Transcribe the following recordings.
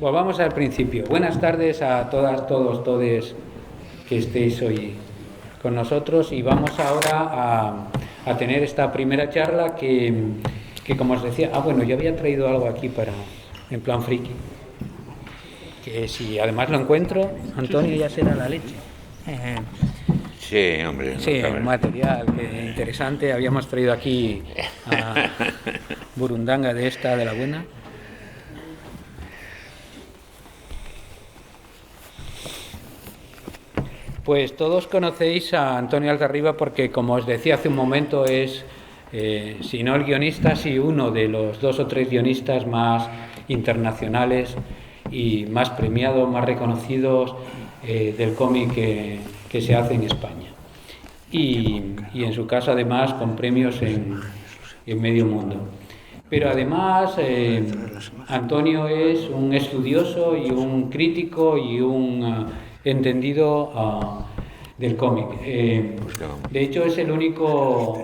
Volvamos al principio. Buenas tardes a todas, todos, todes que estéis hoy con nosotros y vamos ahora a tener esta primera charla que como os decía, bueno, yo había traído algo aquí en plan friki, que si además lo encuentro, Antonio, ya será la leche. Sí, hombre. Sí, un material interesante. Habíamos traído aquí a Burundanga de la buena. Pues todos conocéis a Antonio Altarriba porque, como os decía hace un momento, es, si no el guionista, sí uno de los 2 o 3 guionistas más internacionales y más premiados, más reconocidos del cómic que se hace en España. Y en su caso, además, con premios en medio mundo. Pero además, Antonio es un estudioso y un crítico y un entendido del cómic. De hecho, es el único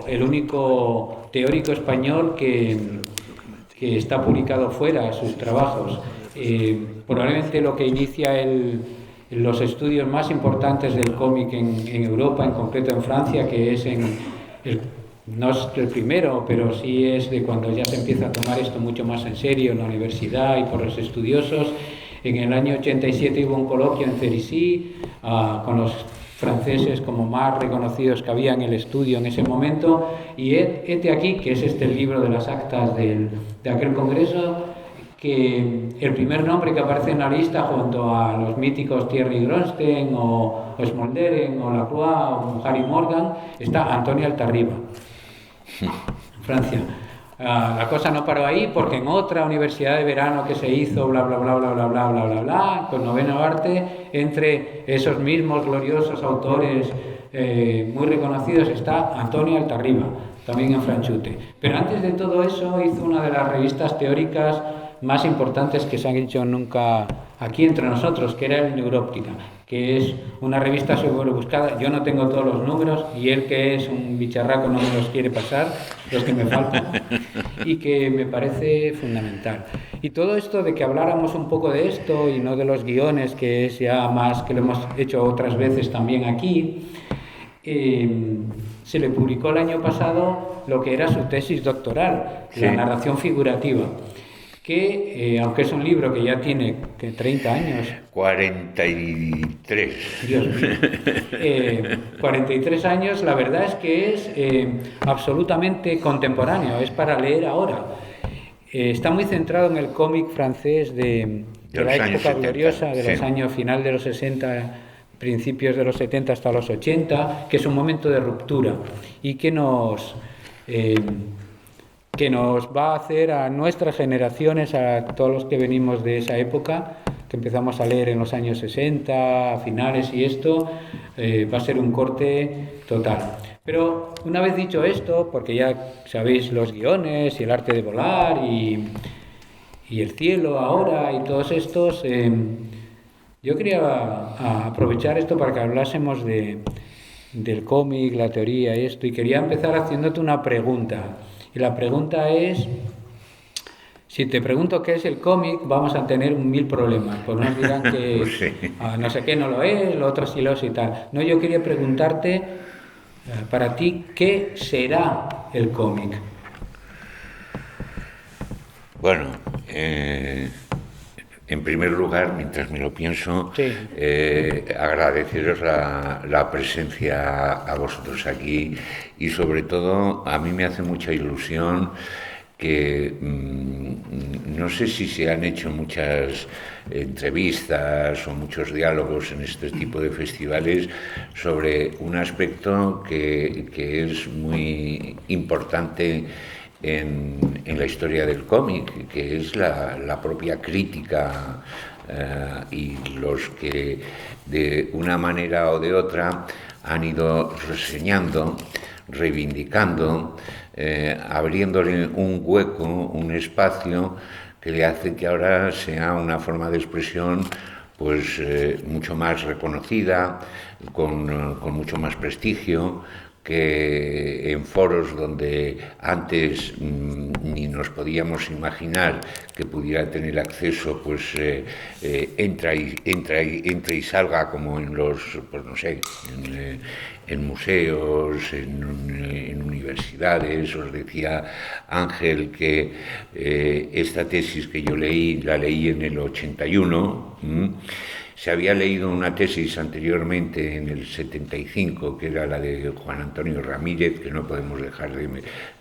teórico español que está publicado fuera, sus trabajos. Probablemente lo que inicia los estudios más importantes del cómic en Europa, en concreto en Francia, que es no es el primero, pero sí es de cuando ya se empieza a tomar esto mucho más en serio en la universidad y por los estudiosos. En el año 87 hubo un coloquio en Cerisy con los franceses como más reconocidos que había en el estudio en ese momento, y este aquí, que es el libro de las actas de aquel congreso, que el primer nombre que aparece en la lista junto a los míticos Thierry Gronstein o Smolderen o Lacroix o Harry Morgan está Antonio Altarriba, Francia. La cosa no paró ahí porque en otra universidad de verano que se hizo, bla bla bla bla bla bla bla bla bla, con noveno arte, entre esos mismos gloriosos autores muy reconocidos está Antonio Altarriba, también en Franchute. Pero antes de todo eso hizo una de las revistas teóricas más importantes que se han hecho nunca aquí entre nosotros, que era el Neuróptica, que es una revista sobrebuscada. Yo no tengo todos los números y él, que es un bicharraco, no me los quiere pasar, los que me faltan, y que me parece fundamental. Y todo esto de que habláramos un poco de esto y no de los guiones, que es ya más que lo hemos hecho otras veces también aquí, se le publicó el año pasado lo que era su tesis doctoral, sí, la narración figurativa, que aunque es un libro que ya tiene 30 años... 43. Dios mío. 43 años, la verdad es que es absolutamente contemporáneo, es para leer ahora. Está muy centrado en el cómic francés de la época gloriosa, de los años final de los 60, principios de los 70 hasta los 80, que es un momento de ruptura y que nos va a hacer a nuestras generaciones, a todos los que venimos de esa época, que empezamos a leer en los años 60, a finales y esto, va a ser un corte total. Pero una vez dicho esto, porque ya sabéis los guiones y el arte de volar y el cielo ahora y todos estos, yo quería aprovechar esto para que hablásemos del cómic, la teoría y esto, y quería empezar haciéndote una pregunta. Y la pregunta es, si te pregunto qué es el cómic, vamos a tener 1000 problemas. Pues nos dirán que sí, no sé qué no lo es, lo otro sí lo es y tal. No, yo quería preguntarte, para ti, ¿qué será el cómic? Bueno, en primer lugar, mientras me lo pienso, sí, agradeceros la presencia a vosotros aquí y sobre todo a mí me hace mucha ilusión que no sé si se han hecho muchas entrevistas o muchos diálogos en este tipo de festivales sobre un aspecto que es muy importante en la historia del cómic, que es la propia crítica y los que de una manera o de otra han ido reseñando, reivindicando, abriéndole un hueco, un espacio que le hace que ahora sea una forma de expresión pues mucho más reconocida, con mucho más prestigio, que en foros donde antes ni nos podíamos imaginar que pudiera tener acceso, pues entra y salga, como en los, pues no sé, en museos, en universidades. Os decía Ángel que esta tesis que yo leí, la leí en el 81. Se había leído una tesis anteriormente en el 75, que era la de Juan Antonio Ramírez, que no podemos dejar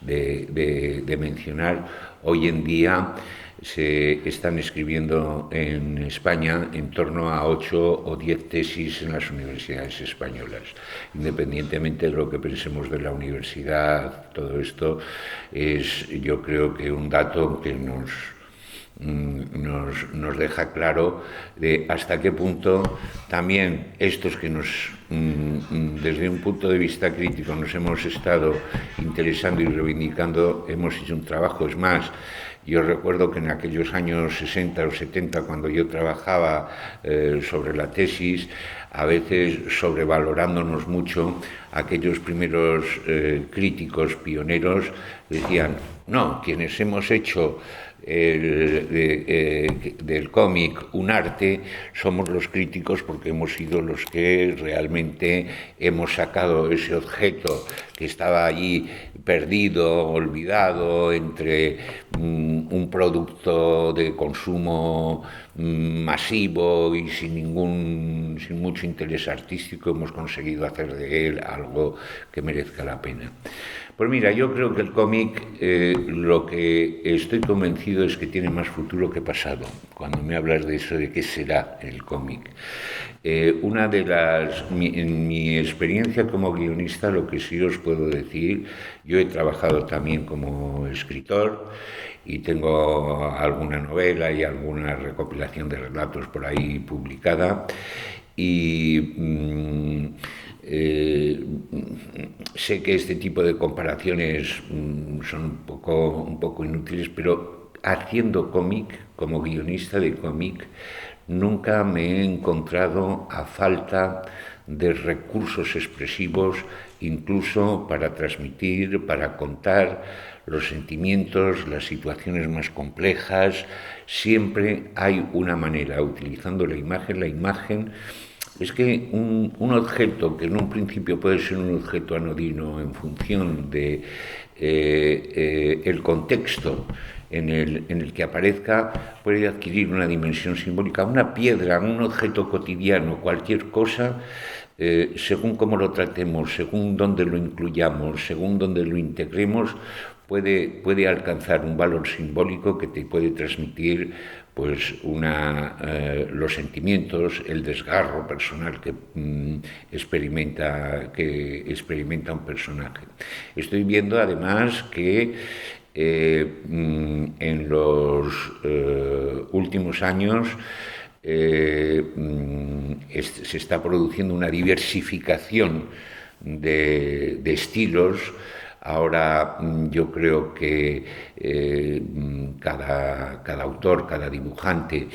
de mencionar. Hoy en día se están escribiendo en España en torno a 8 o 10 tesis en las universidades españolas. Independientemente de lo que pensemos de la universidad, todo esto es, yo creo, que un dato que nos deja claro de hasta qué punto también estos que desde un punto de vista crítico nos hemos estado interesando y reivindicando, hemos hecho un trabajo. Es más, yo recuerdo que en aquellos años 60 o 70, cuando yo trabajaba sobre la tesis, a veces sobrevalorándonos mucho, aquellos primeros críticos pioneros decían: no, quienes hemos hecho del cómic un arte somos los críticos, porque hemos sido los que realmente hemos sacado ese objeto que estaba allí perdido, olvidado entre un producto de consumo masivo y sin mucho interés artístico. Hemos conseguido hacer de él algo que merezca la pena. Pues mira, yo creo que el cómic, lo que estoy convencido es que tiene más futuro que pasado. Cuando me hablas de eso, de qué será el cómic. En mi experiencia como guionista, lo que sí os puedo decir, yo he trabajado también como escritor y tengo alguna novela y alguna recopilación de relatos por ahí publicada, y sé que este tipo de comparaciones son un poco inútiles, pero haciendo cómic, como guionista de cómic, nunca me he encontrado a falta de recursos expresivos, incluso para transmitir, para contar los sentimientos, las situaciones más complejas. Siempre hay una manera, utilizando la imagen. Es que un objeto que en un principio puede ser un objeto anodino en función de el contexto en el que aparezca, puede adquirir una dimensión simbólica. Una piedra, un objeto cotidiano, cualquier cosa, según cómo lo tratemos, según dónde lo incluyamos, según dónde lo integremos, puede alcanzar un valor simbólico que te puede transmitir pues los sentimientos, el desgarro personal que experimenta un personaje. Estoy viendo además que en los últimos años se está produciendo una diversificación de estilos. Ahora yo creo que cada autor, cada dibujante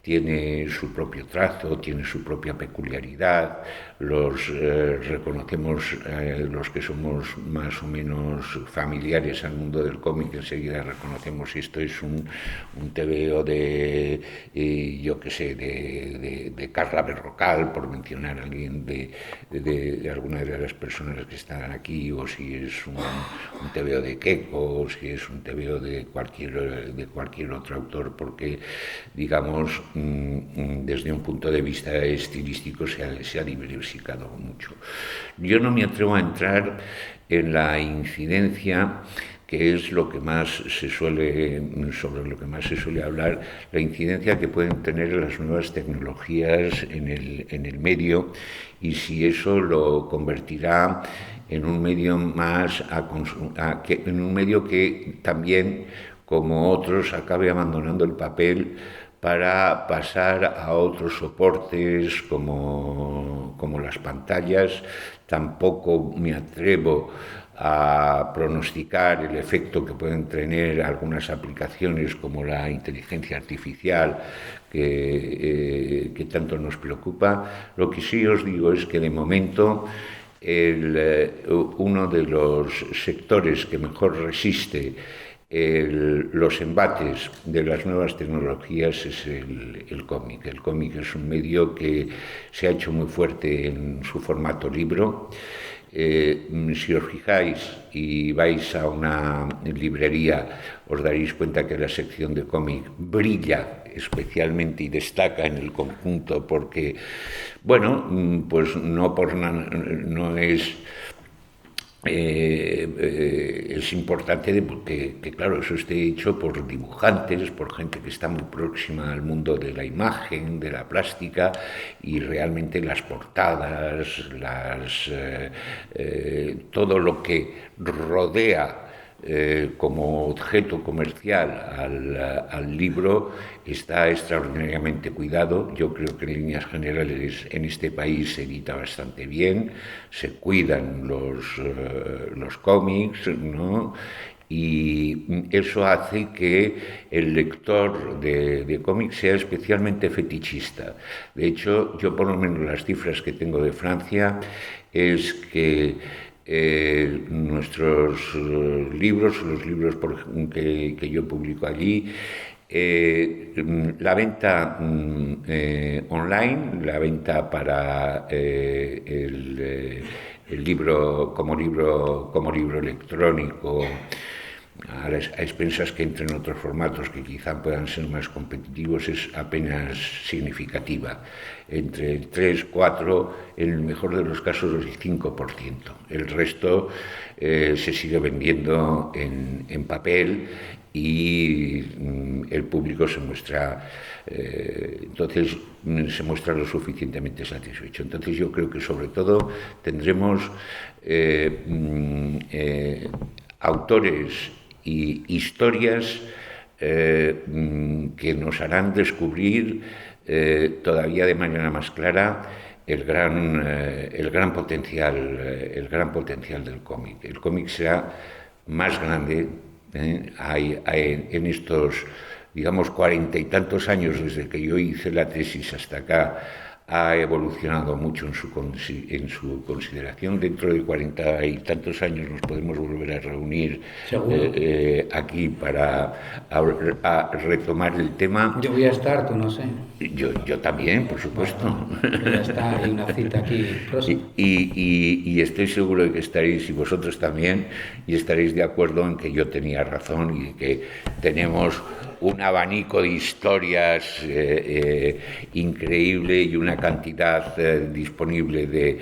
tiene su propio trazo, tiene su propia peculiaridad. Los reconocemos, los que somos más o menos familiares al mundo del cómic, enseguida reconocemos esto es un tebeo de yo qué sé, de Carla Berrocal, por mencionar a alguien de alguna de las personas que están aquí, o si es un tebeo de Queco, o si es un tebeo de cualquier otro autor, porque digamos desde un punto de vista estilístico se ha diversificado mucho. Yo no me atrevo a entrar en la incidencia, que es lo que más sobre lo que más se suele hablar, la incidencia que pueden tener las nuevas tecnologías en el medio, y si eso lo convertirá en un medio en un medio que también, como otros, acabe abandonando el papel para pasar a otros soportes como las pantallas. Tampoco me atrevo a pronosticar el efecto que pueden tener algunas aplicaciones como la inteligencia artificial que tanto nos preocupa. Lo que sí os digo es que de momento uno de los sectores que mejor resiste los embates de las nuevas tecnologías es el cómic. El cómic es un medio que se ha hecho muy fuerte en su formato libro. Si os fijáis y vais a una librería, os daréis cuenta que la sección de cómic brilla especialmente y destaca en el conjunto porque, bueno, pues no es... es importante que, claro, eso esté hecho por dibujantes, por gente que está muy próxima al mundo de la imagen, de la plástica, y realmente las portadas, todo lo que rodea como objeto comercial al libro está extraordinariamente cuidado. Yo creo que en líneas generales en este país se edita bastante bien, se cuidan los cómics, ¿no? Y eso hace que el lector de cómics sea especialmente fetichista. De hecho, yo por lo menos las cifras que tengo de Francia es que nuestros libros, los libros que yo publico allí, la venta online, la venta para el libro como libro electrónico, a expensas que entren otros formatos que quizá puedan ser más competitivos, es apenas significativa. Entre el 3, 4, en el mejor de los casos el 5%. El resto se sigue vendiendo en papel y el público se muestra se muestra lo suficientemente satisfecho. Entonces yo creo que sobre todo tendremos autores y historias que nos harán descubrir todavía de manera más clara el gran potencial del cómic. El cómic será más grande. Hay en estos, digamos, 40 y tantos años desde que yo hice la tesis hasta acá, ha evolucionado mucho en su consideración. Dentro de 40 y tantos años nos podemos volver a reunir aquí para retomar el tema. Yo voy a estar, tú no sé. Yo también, por supuesto. Bueno, ya está, hay una cita aquí próxima. Y estoy seguro de que estaréis, y vosotros también, y estaréis de acuerdo en que yo tenía razón y que tenemos un abanico de historias increíble y una cantidad disponible de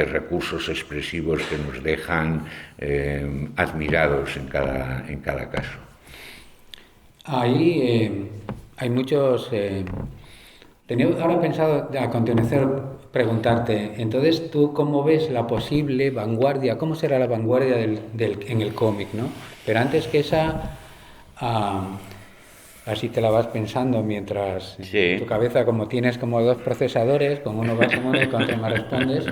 recursos expresivos que nos dejan admirados en cada caso. Ahí hay muchos... tenía ahora pensado a continuación preguntarte, entonces tú cómo ves la posible vanguardia, cómo será la vanguardia en el cómic, ¿no? Pero antes que esa... así te la vas pensando mientras sí. En tu cabeza, como tienes como dos procesadores, con uno vas en uno y con otro me respondes.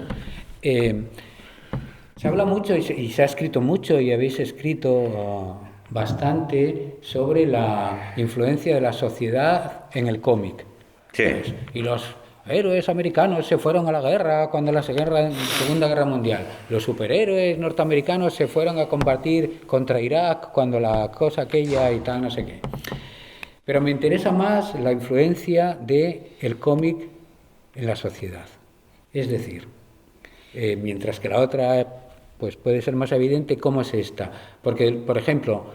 Se habla mucho y se ha escrito mucho y habéis escrito bastante sobre la influencia de la sociedad en el cómic. Sí. Pues, y los héroes americanos se fueron a la guerra cuando la Segunda Guerra Mundial. Los superhéroes norteamericanos se fueron a combatir contra Irak cuando la cosa aquella y tal, no sé qué. Pero me interesa más la influencia del cómic en la sociedad. Es decir, mientras que la otra pues puede ser más evidente, ¿cómo es esta? Porque, por ejemplo,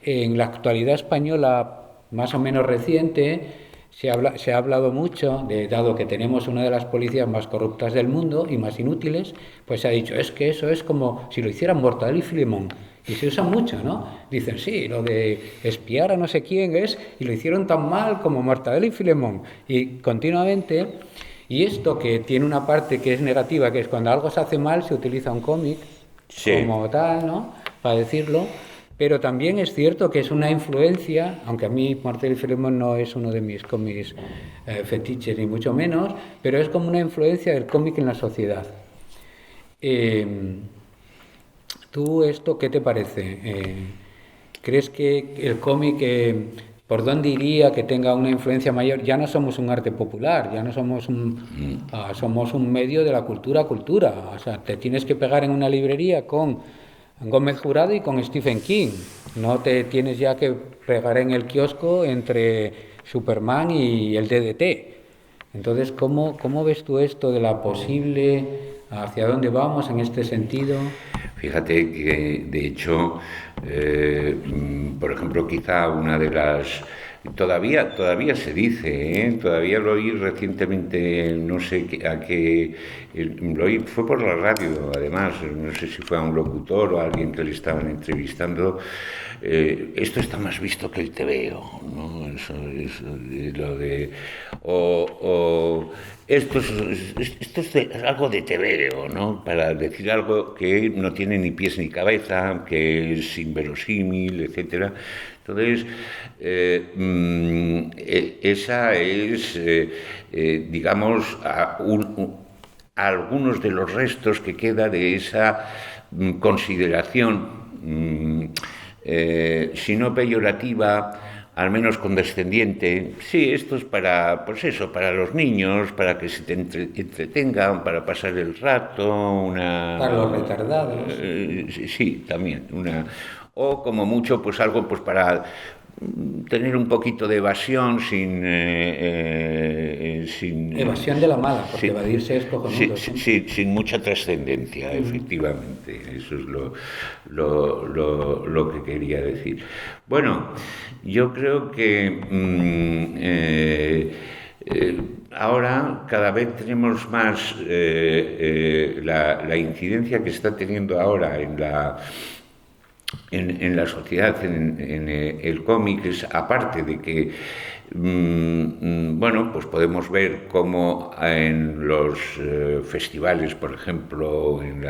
en la actualidad española más o menos reciente se ha hablado mucho, dado que tenemos una de las policías más corruptas del mundo y más inútiles, pues se ha dicho, es que eso es como si lo hicieran Mortadelo y Filemón. Y se usa mucho, ¿no? Dicen, sí, lo de espiar a no sé quién es, y lo hicieron tan mal como Mortadelo y Filemón. Y continuamente, y esto que tiene una parte que es negativa, que es cuando algo se hace mal, se utiliza un cómic, sí, como tal, ¿no? Para decirlo. Pero también es cierto que es una influencia, aunque a mí Mortadelo y Filemón no es uno de mis cómics fetiches, ni mucho menos, pero es como una influencia del cómic en la sociedad. ¿Tú esto qué te parece? ¿Crees que el cómic ¿por dónde iría que tenga una influencia mayor? Ya no somos un arte popular, ya no somos somos un medio de la cultura. O sea, te tienes que pegar en una librería con Gómez Jurado y con Stephen King. No te tienes ya que pegar en el kiosco entre Superman y el DDT. Entonces, ¿cómo ves tú esto de la posible, hacia dónde vamos en este sentido? Fíjate que, de hecho, por ejemplo, quizá una de las... Todavía se dice, todavía lo oí recientemente, no sé a qué... Lo oí, fue por la radio, además, no sé si fue a un locutor o a alguien que le estaban entrevistando. Esto está más visto que el TVO, ¿no? Eso, lo de... Esto es algo de TVO, ¿no? Para decir algo que no tiene ni pies ni cabeza, que es inverosímil, etcétera. Entonces, esa es, digamos, algunos de los restos que queda de esa consideración, si no peyorativa, al menos condescendiente. Sí, esto es para, pues eso, para los niños, para que se te entretengan, para pasar el rato, Para los retardados. Sí, también, o como mucho, pues algo pues para tener un poquito de evasión sin evasión de la mala, porque evadirse es cojonudo. Sin mucha trascendencia, efectivamente. Eso es lo que quería decir. Bueno, yo creo que ahora cada vez tenemos más la incidencia que está teniendo ahora en la sociedad, en el cómic, es aparte de que, bueno, pues podemos ver cómo en los festivales, por ejemplo, en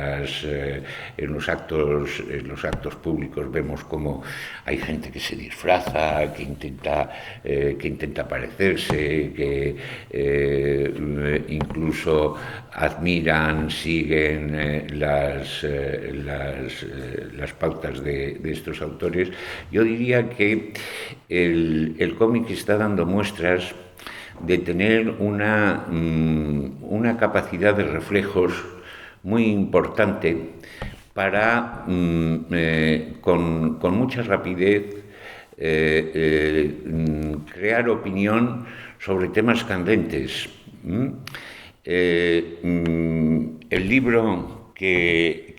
los actos públicos, vemos cómo hay gente que se disfraza, que intenta parecerse, que incluso admiran, siguen las pautas de estos autores. Yo diría que el cómic está dando muestras de tener una capacidad de reflejos muy importante para, con mucha rapidez, crear opinión sobre temas candentes. El libro que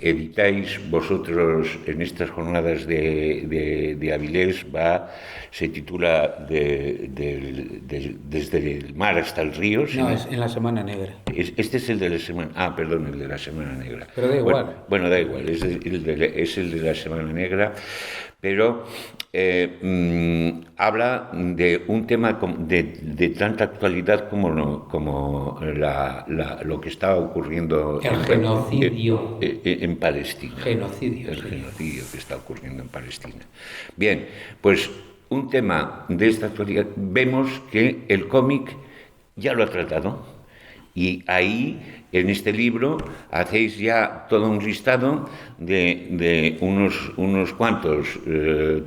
editáis vosotros en estas jornadas de Avilés se titula Desde el mar hasta el río. No, es en la Semana Negra. Este es el de la Semana... perdón, el de la Semana Negra. Pero da igual. Bueno, da igual, es el de la Semana Negra, pero habla de un tema de tanta actualidad como lo que estaba ocurriendo genocidio en Palestina. El genocidio que está ocurriendo en Palestina. Bien, pues un tema de esta actualidad, vemos que el cómic ya lo ha tratado, y ahí, en este libro, hacéis ya todo un listado de unos cuantos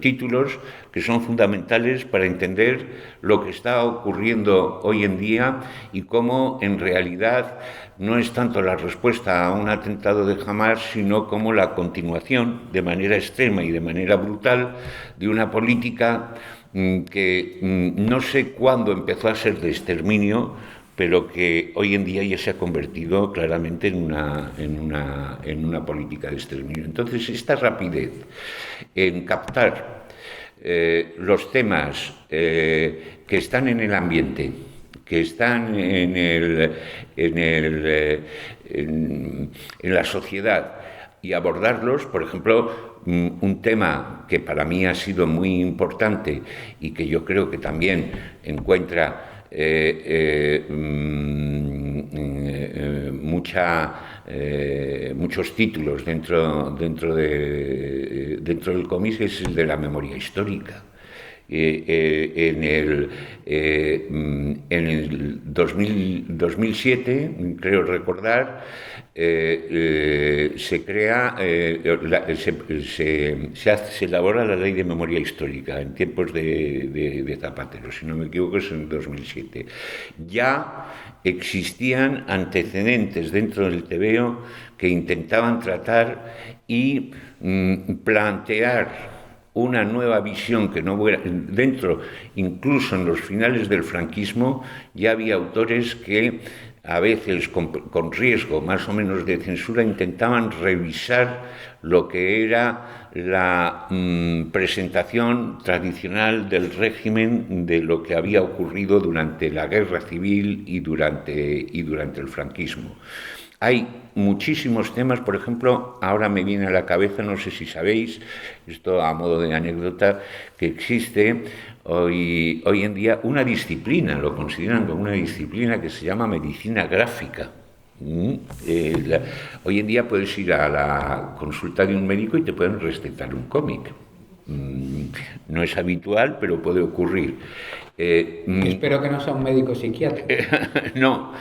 títulos que son fundamentales para entender lo que está ocurriendo hoy en día y cómo, en realidad, no es tanto la respuesta a un atentado de Hamás, sino como la continuación, de manera extrema y de manera brutal, de una política que no sé cuándo empezó a ser de exterminio, pero que hoy en día ya se ha convertido claramente en una política de exterminio. Entonces, esta rapidez en captar los temas que están en el ambiente, que están en la sociedad, y abordarlos, por ejemplo, un tema que para mí ha sido muy importante y que yo creo que también encuentra muchos títulos dentro del cómic, es el de la memoria histórica. en el 2007, creo recordar, se crea, se elabora la Ley de Memoria Histórica en tiempos de Zapatero, si no me equivoco es en 2007. Ya existían antecedentes dentro del TVO que intentaban tratar y plantear una nueva visión que no fuera dentro, incluso en los finales del franquismo, ya había autores que a veces con riesgo más o menos de censura intentaban revisar lo que era la presentación tradicional del régimen de lo que había ocurrido durante la guerra civil y durante el franquismo. Hay muchísimos temas, por ejemplo, ahora me viene a la cabeza, no sé si sabéis, esto a modo de anécdota, que existe hoy en día una disciplina, lo consideran como una disciplina que se llama medicina gráfica. Hoy en día puedes ir a la consulta de un médico y te pueden recetar un cómic. No es habitual, pero puede ocurrir. Espero que no sea un médico psiquiatra. No,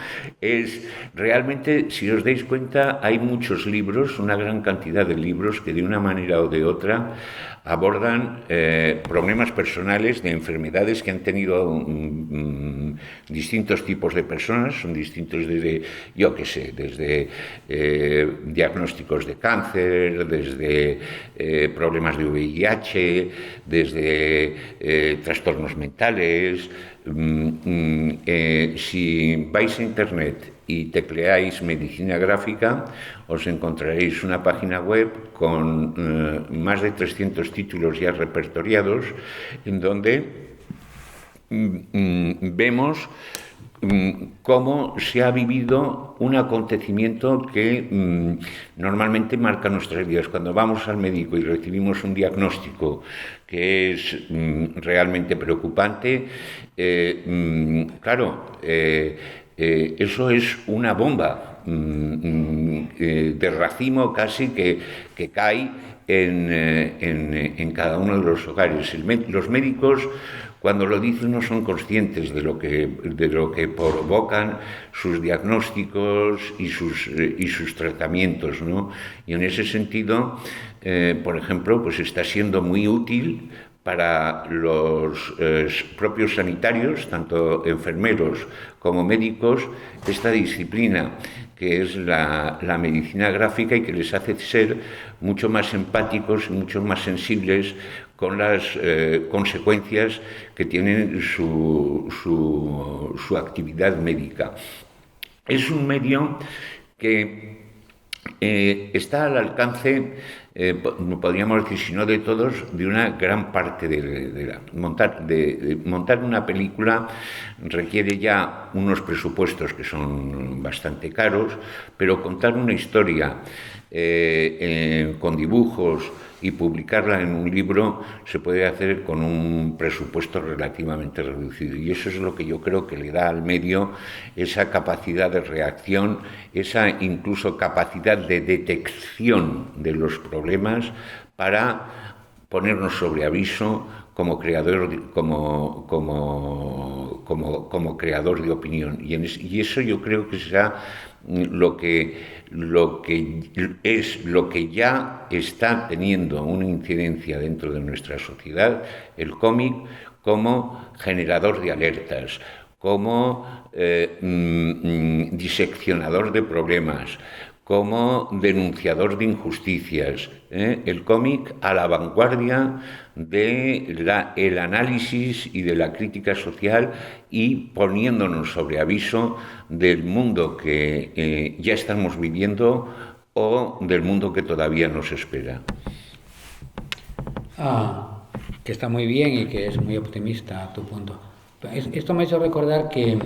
es realmente, si os dais cuenta, hay muchos libros, una gran cantidad de libros que de una manera o de otra abordan problemas personales de enfermedades que han tenido distintos tipos de personas, son distintos desde, yo qué sé, desde diagnósticos de cáncer, desde problemas de VIH, desde trastornos mentales. Si vais a internet y tecleáis medicina gráfica, os encontraréis una página web con más de 300 títulos ya repertoriados, en donde vemos cómo se ha vivido un acontecimiento que normalmente marca nuestras vidas. Cuando vamos al médico y recibimos un diagnóstico que es realmente preocupante, claro, eso es una bomba de racimo casi que cae en cada uno de los hogares. Los médicos, cuando lo dicen, no son conscientes de lo que provocan sus diagnósticos y sus tratamientos, ¿no? Y en ese sentido, por ejemplo, pues está siendo muy útil para los propios sanitarios, tanto enfermeros como médicos, esta disciplina que es la medicina gráfica y que les hace ser mucho más empáticos y mucho más sensibles con las consecuencias que tienen su actividad médica. Es un medio que está al alcance, podríamos decir, si no de todos, de una gran parte montar una película requiere ya unos presupuestos que son bastante caros, pero contar una historia con dibujos y publicarla en un libro se puede hacer con un presupuesto relativamente reducido, y eso es lo que yo creo que le da al medio esa capacidad de reacción, esa incluso capacidad de detección de los problemas para ponernos sobre aviso como creador de opinión, y eso yo creo que será lo que ya está teniendo una incidencia dentro de nuestra sociedad, el cómic como generador de alertas, como diseccionador de problemas, como denunciador de injusticias, el cómic a la vanguardia del análisis y de la crítica social, y poniéndonos sobre aviso del mundo que ya estamos viviendo o del mundo que todavía nos espera. Que está muy bien y que es muy optimista a tu punto. Esto me ha hecho recordar que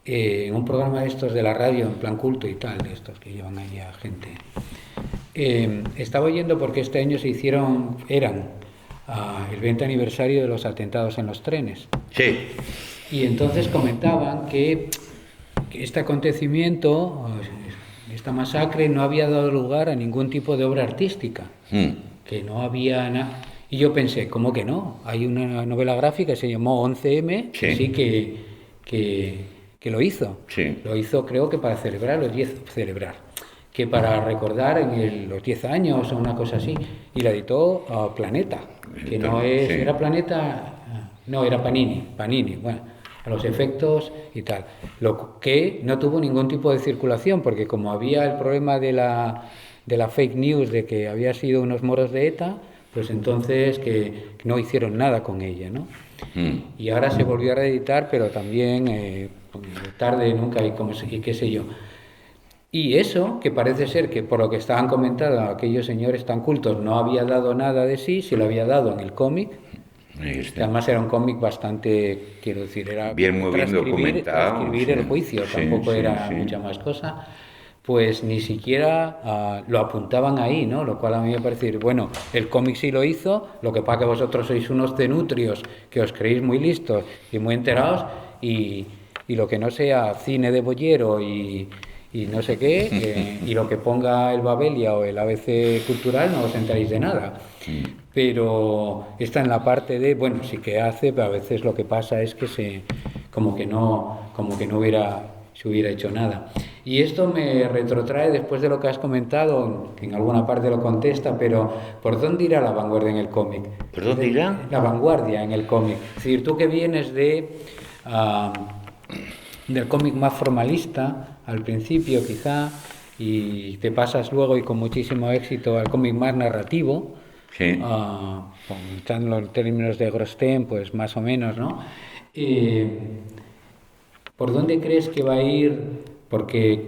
en un programa de estos de la radio, en plan culto y tal, de estos que llevan ahí a gente, estaba oyendo porque este año eran el 20 aniversario de los atentados en los trenes. Sí. Y entonces comentaban que este acontecimiento, esta masacre, no había dado lugar a ningún tipo de obra artística, que no había nada. Y yo pensé, ¿cómo que no? Hay una novela gráfica que se llamó 11M, que sí que lo hizo. Sí. Lo hizo creo que para celebrar que para recordar los 10 años o una cosa así. Y la editó Planeta, que no es, era Planeta, no, era Panini, bueno, a los efectos y tal. Lo que no tuvo ningún tipo de circulación, porque como había el problema de la fake news de que había sido unos moros de ETA, pues entonces que no hicieron nada con ella, ¿no? Y ahora se volvió a reeditar, pero también tarde, nunca, y qué sé yo. Y eso, que parece ser que por lo que estaban comentando aquellos señores tan cultos, no había dado nada de sí, se lo había dado en el cómic. Además era un cómic bastante, quiero decir, era bien, muy bien documentado. Transcribir el juicio, tampoco era mucha más cosa. Pues ni siquiera lo apuntaban ahí, ¿no? Lo cual a mí me parece, bueno, el cómic sí lo hizo, lo que pasa que vosotros sois unos cenutrios que os creéis muy listos y muy enterados, y lo que no sea cine de boyero y no sé qué, y lo que ponga el Babelia o el ABC Cultural no os enteráis de nada. Pero está en la parte de, bueno, sí que hace, pero a veces lo que pasa es que como que no se hubiera hecho nada. Y esto me retrotrae después de lo que has comentado, que en alguna parte lo contesta, pero ¿por dónde irá la vanguardia en el cómic? ¿Por dónde irá? La vanguardia en el cómic. Es decir, tú que vienes del cómic más formalista, al principio quizá, y te pasas luego y con muchísimo éxito al cómic más narrativo, están los términos de Grostin, pues más o menos, ¿no? ¿Por dónde crees que va a ir? Porque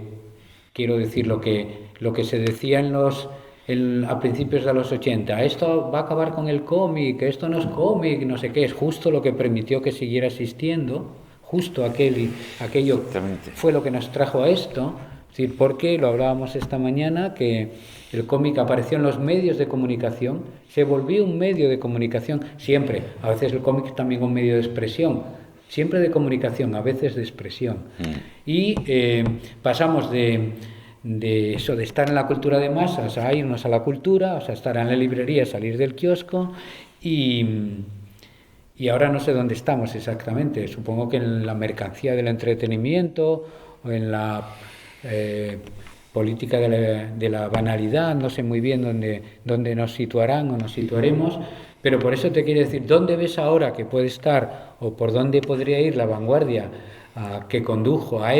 quiero decir lo que se decía a principios de los 80, esto va a acabar con el cómic, esto no es cómic, no sé qué, es justo lo que permitió que siguiera existiendo, justo aquello fue lo que nos trajo a esto. Es decir, porque lo hablábamos esta mañana, que el cómic apareció en los medios de comunicación, se volvió un medio de comunicación, siempre, a veces el cómic también un medio de expresión, siempre de comunicación, a veces de expresión. Y pasamos de eso, de estar en la cultura de masas a irnos a la cultura, o sea, estar en la librería, salir del kiosco, y ahora no sé dónde estamos exactamente, supongo que en la mercancía del entretenimiento o en la política de la banalidad, no sé muy bien dónde nos situarán o nos situaremos, pero por eso te quiero decir, ¿dónde ves ahora que puede estar o por dónde podría ir la vanguardia que condujo a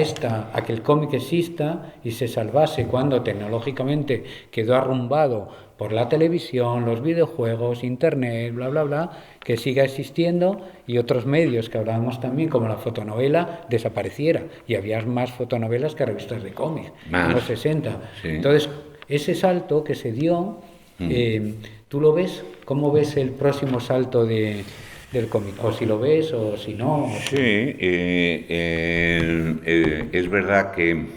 que el cómic exista y se salvase cuando tecnológicamente quedó arrumbado por la televisión, los videojuegos, internet, bla, bla, bla, que siga existiendo y otros medios que hablábamos también, como la fotonovela, desapareciera y había más fotonovelas que revistas de cómic en los 60. Sí. Entonces, ese salto que se dio, ¿tú lo ves? ¿Cómo ves el próximo salto del cómic? O si lo ves o si no. Sí, es verdad que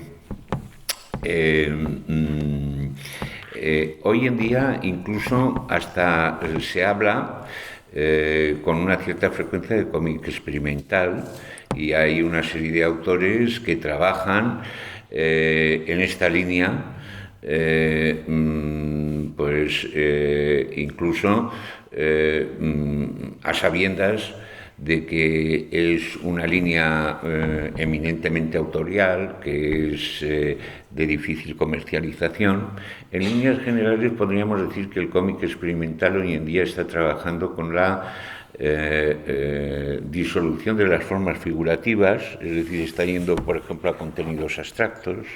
hoy en día incluso hasta se habla con una cierta frecuencia de cómic experimental, y hay una serie de autores que trabajan en esta línea, incluso a sabiendas de que es una línea eminentemente autorial, que es de difícil comercialización. En líneas generales podríamos decir que el cómic experimental hoy en día está trabajando con la disolución de las formas figurativas, es decir, está yendo, por ejemplo, a contenidos abstractos,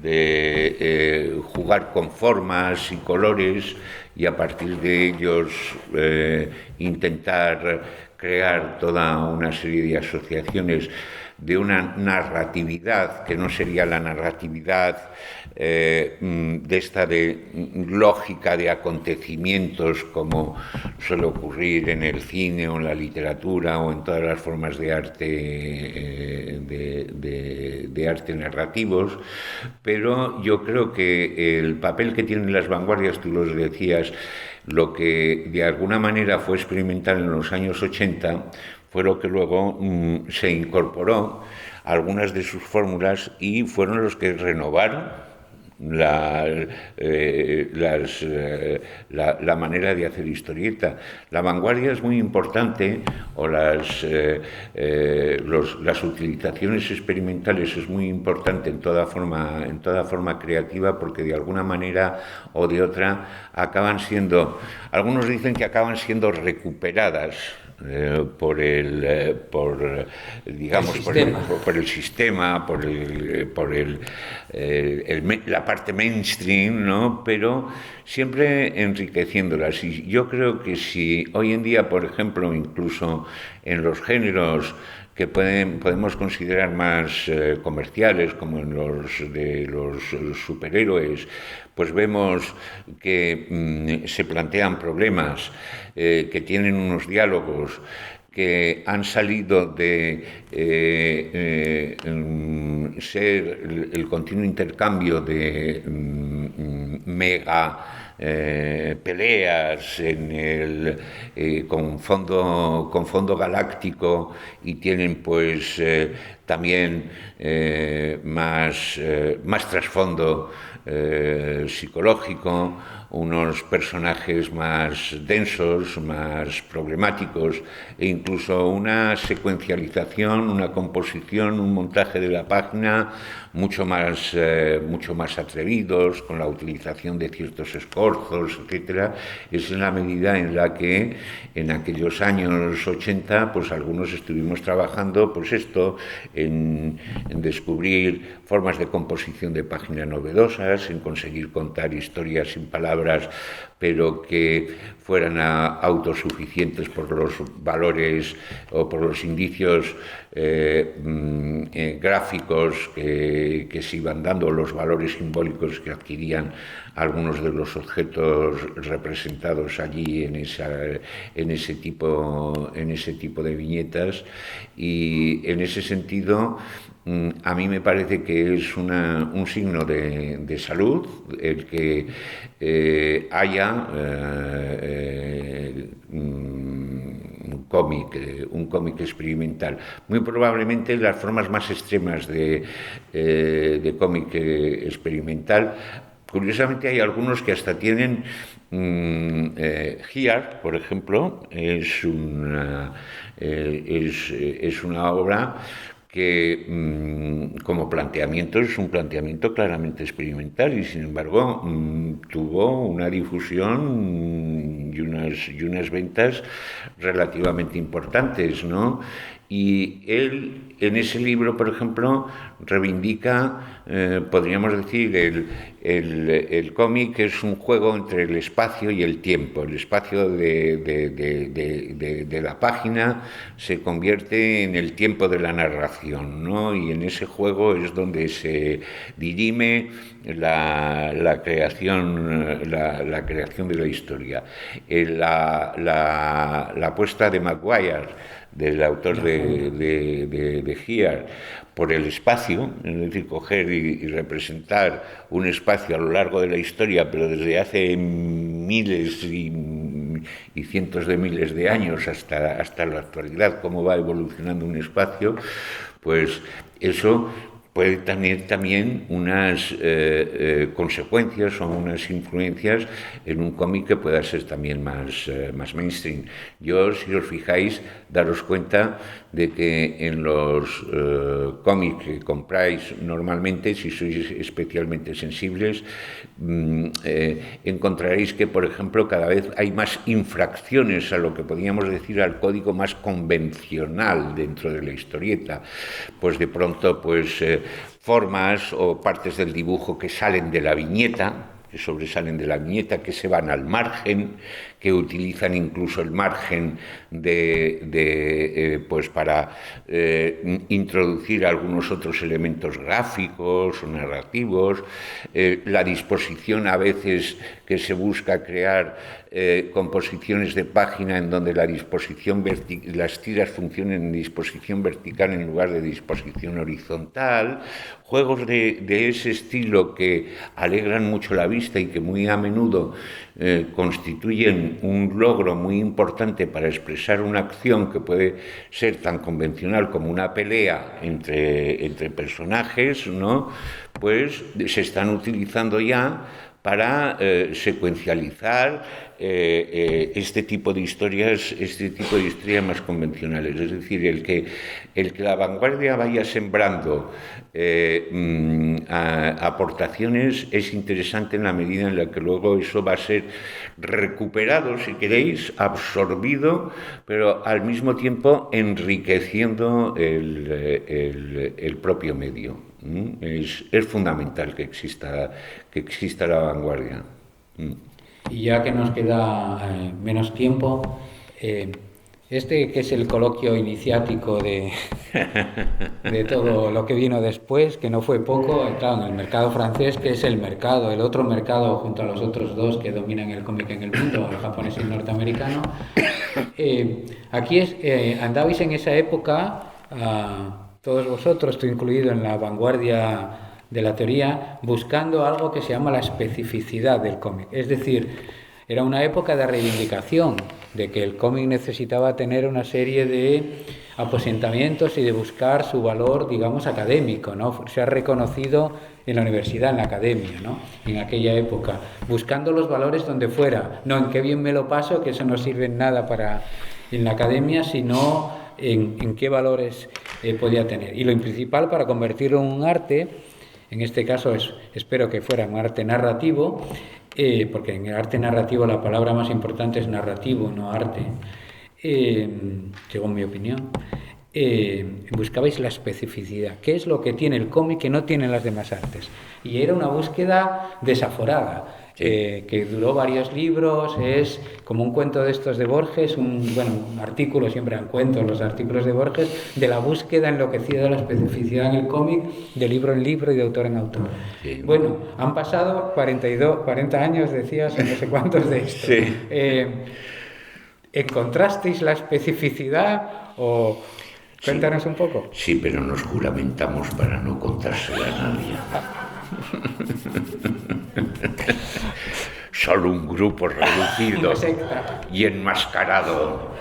de jugar con formas y colores y a partir de ellos intentar crear toda una serie de asociaciones de una narratividad que no sería la narratividad de esta de lógica de acontecimientos como suele ocurrir en el cine o en la literatura o en todas las formas de arte de arte narrativos, pero yo creo que el papel que tienen las vanguardias, tú lo decías, lo que de alguna manera fue experimental en los años 80 fue lo que luego se incorporó a algunas de sus fórmulas y fueron los que renovaron la manera de hacer historieta. La vanguardia es muy importante, o las utilizaciones experimentales es muy importante en toda forma creativa, porque de alguna manera o de otra acaban siendo, algunos dicen que acaban siendo recuperadas por el sistema, la parte mainstream, ¿no? Pero siempre enriqueciéndolas. Y yo creo que si hoy en día, por ejemplo, incluso en los géneros que podemos considerar más comerciales, como en los superhéroes, pues vemos que se plantean problemas, que tienen unos diálogos que han salido de ser el continuo intercambio de mega peleas con fondo galáctico, y tienen pues también más trasfondo psicológico, unos personajes más densos, más problemáticos, e incluso una secuencialización, una composición, un montaje de la página mucho más atrevidos, con la utilización de ciertos escorzos, etcétera. Es en la medida en la que en aquellos años 80 pues algunos estuvimos trabajando pues en descubrir formas de composición de página novedosas, en conseguir contar historias sin palabras, pero que fueran autosuficientes por los valores o por los indicios gráficos que se iban dando, los valores simbólicos que adquirían algunos de los objetos representados allí en ese tipo de viñetas. Y en ese sentido, a mí me parece que es un signo de salud el que haya un cómic experimental. Muy probablemente las formas más extremas de cómic experimental, curiosamente hay algunos que hasta tienen Here, por ejemplo, es una obra que como planteamiento es un planteamiento claramente experimental, y sin embargo tuvo una difusión y unas ventas relativamente importantes, ¿no? Y él, en ese libro, por ejemplo, reivindica, podríamos decir, el cómic es un juego entre el espacio y el tiempo. El espacio de la página se convierte en el tiempo de la narración, ¿no? Y en ese juego es donde se dirime la creación de la historia. La apuesta de Maguire, del autor de Here, por el espacio, es decir, coger y representar un espacio a lo largo de la historia, pero desde hace miles y cientos de miles de años hasta la actualidad, cómo va evolucionando un espacio, pues eso puede tener también unas consecuencias o unas influencias en un cómic que pueda ser también más mainstream. Yo, si os fijáis, daros cuenta de que en los cómics que compráis normalmente, si sois especialmente sensibles, encontraréis que, por ejemplo, cada vez hay más infracciones a lo que podríamos decir al código más convencional dentro de la historieta. Pues de pronto, formas o partes del dibujo que salen de la viñeta, que sobresalen de la viñeta, que se van al margen, que utilizan incluso el margen para introducir algunos otros elementos gráficos o narrativos, la disposición a veces que se busca crear composiciones de página en donde las tiras funcionen en disposición vertical en lugar de disposición horizontal, juegos de ese estilo que alegran mucho la vista y que muy a menudo constituyen un logro muy importante para expresar una acción que puede ser tan convencional como una pelea entre personajes, ¿no? pues se están utilizando ya para secuencializar este tipo de historias más convencionales. Es decir, el que la vanguardia vaya sembrando aportaciones es interesante en la medida en la que luego eso va a ser recuperado, si queréis, absorbido, pero al mismo tiempo enriqueciendo el propio medio. Es fundamental que exista la vanguardia. Y ya que nos queda menos tiempo, que es el coloquio iniciático de todo lo que vino después, que no fue poco, claro, en el mercado francés, que es el otro mercado junto a los otros dos que dominan el cómic en el mundo, el japonés y el norteamericano. Aquí andabais en esa época, todos vosotros, tú incluido en la vanguardia de la teoría, buscando algo que se llama la especificidad del cómic. Es decir, era una época de reivindicación, de que el cómic necesitaba tener una serie de aposentamientos y de buscar su valor, digamos, académico, ¿no? Se ha reconocido en la universidad, en la academia, ¿no? En aquella época, buscando los valores donde fuera, no en qué bien me lo paso, que eso no sirve en nada en la academia, sino en qué valores podía tener. Y lo principal para convertirlo en un arte, en este caso espero que fuera un arte narrativo, porque en el arte narrativo la palabra más importante es narrativo, no arte, según mi opinión. Buscabais la especificidad, qué es lo que tiene el cómic que no tienen las demás artes. Y era una búsqueda desaforada. Que duró varios libros, es como un cuento de estos de Borges, un artículo, siempre eran cuentos los artículos de Borges, de la búsqueda enloquecida de la especificidad en el cómic, de libro en libro y de autor en autor. Sí. Bueno, han pasado 40 años, decías, no sé cuántos de esto. Sí. ¿Encontrasteis la especificidad o...? Cuéntanos un poco. Sí, pero nos juramentamos para no contársela a nadie. Solo un grupo reducido y enmascarado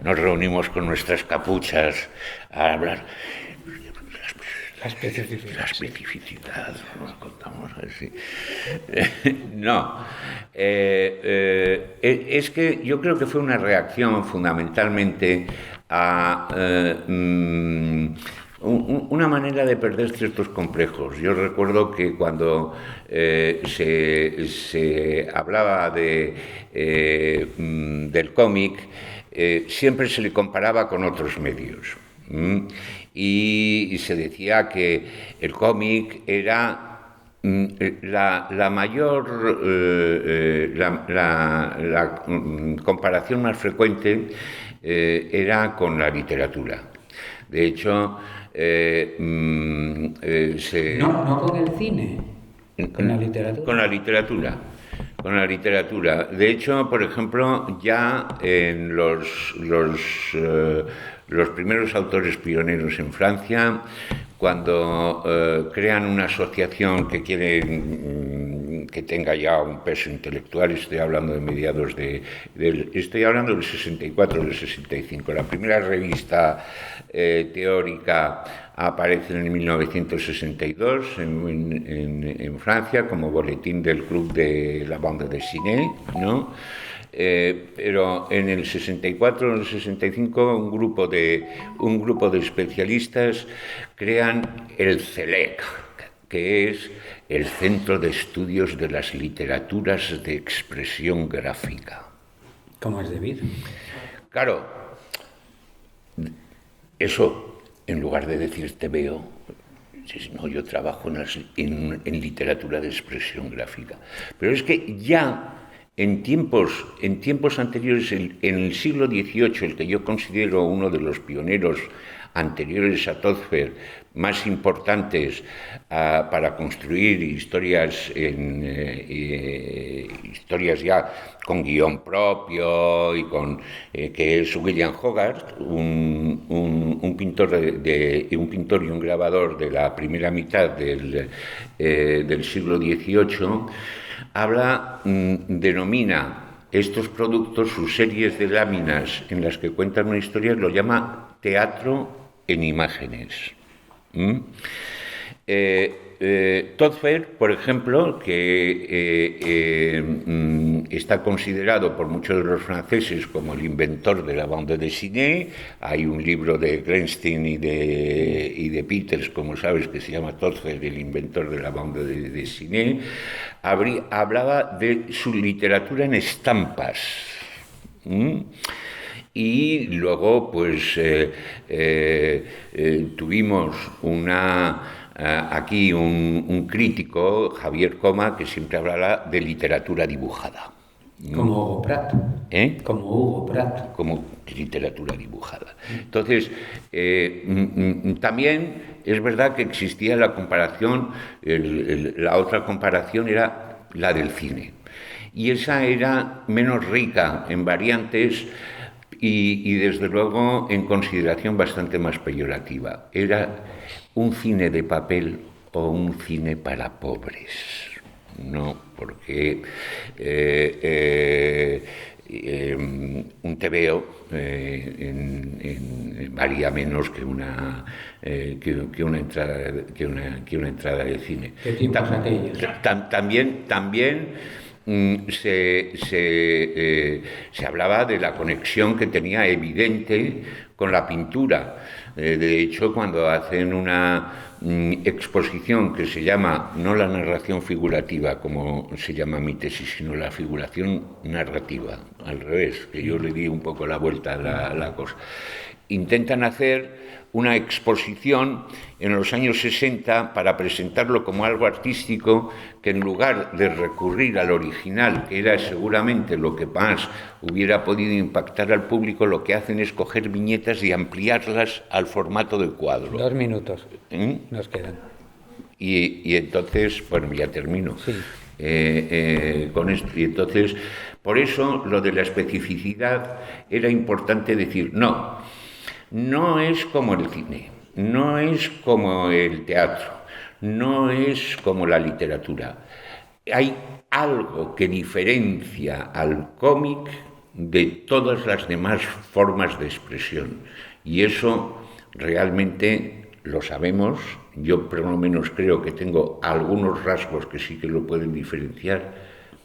nos reunimos con nuestras capuchas a hablar. La especificidad, nos contamos así. No, es que yo creo que fue una reacción fundamentalmente a una manera de perder ciertos complejos. Yo recuerdo que cuando se hablaba del cómic, siempre se le comparaba con otros medios. Y se decía que el cómic era la mayor, la comparación más frecuente era con la literatura. De hecho, no con el cine, con la literatura. Con la literatura. De hecho, por ejemplo, ya en los primeros autores pioneros en Francia, cuando crean una asociación que quieren que tenga ya un peso intelectual, estoy hablando de mediados estoy hablando del 64, del 65. La primera revista teórica aparece en 1962 en Francia como boletín del Club de la Bande Dessinée, ¿no? Pero en el 64 o el 65 un grupo de especialistas crean el CELEC, que es el Centro de Estudios de las Literaturas de Expresión Gráfica. ¿Cómo es debido? Claro, eso, en lugar de decir te veo, no, yo trabajo en literatura de expresión gráfica. Pero es que ya en tiempos anteriores, en el siglo XVIII, el que yo considero uno de los pioneros anteriores a Tozfer, más importantes para construir historias ya con guión propio y que es William Hogarth, un pintor y un grabador de la primera mitad del siglo XVIII. Denomina estos productos, sus series de láminas en las que cuentan una historia, lo llama teatro en imágenes. Tozer, por ejemplo, que está considerado por muchos de los franceses como el inventor de la bande dessinée. Hay un libro de Grenstein y de Peters, como sabes, que se llama Tozer, el inventor de la bande dessinée. Hablaba de su literatura en estampas. Y luego, pues, tuvimos aquí un crítico, Javier Coma, que siempre hablaba de literatura dibujada. Como Hugo Pratt. Como Hugo Pratt. Como literatura dibujada. Entonces, también es verdad que existía la comparación, la otra comparación era la del cine. Y esa era menos rica en variantes y desde luego en consideración bastante más peyorativa. Era un cine de papel o un cine para pobres, ¿no? Porque un tebeo varía menos que una entrada de cine. ¿Qué tiempos aquellos? También se hablaba de la conexión que tenía evidente con la pintura. De hecho, cuando hacen una exposición que se llama, no la narración figurativa, como se llama mi tesis, sino la figuración narrativa, al revés, que yo le di un poco la vuelta a la cosa. Intentan hacer una exposición en los años 60 para presentarlo como algo artístico, que en lugar de recurrir al original, que era seguramente lo que más hubiera podido impactar al público, lo que hacen es coger viñetas y ampliarlas al formato de cuadro. 2 minutos nos quedan. Y entonces, bueno, ya termino. Sí. Con esto. Y entonces, por eso lo de la especificidad era importante decir, no es como el cine, no es como el teatro, no es como la literatura. Hay algo que diferencia al cómic de todas las demás formas de expresión. Y eso realmente lo sabemos. Yo por lo menos creo que tengo algunos rasgos que sí que lo pueden diferenciar,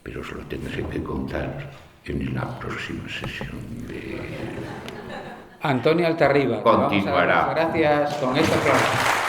pero os lo tendré que contar en la próxima sesión de... Antonio Altarriba. Continuará. Gracias con esta clase.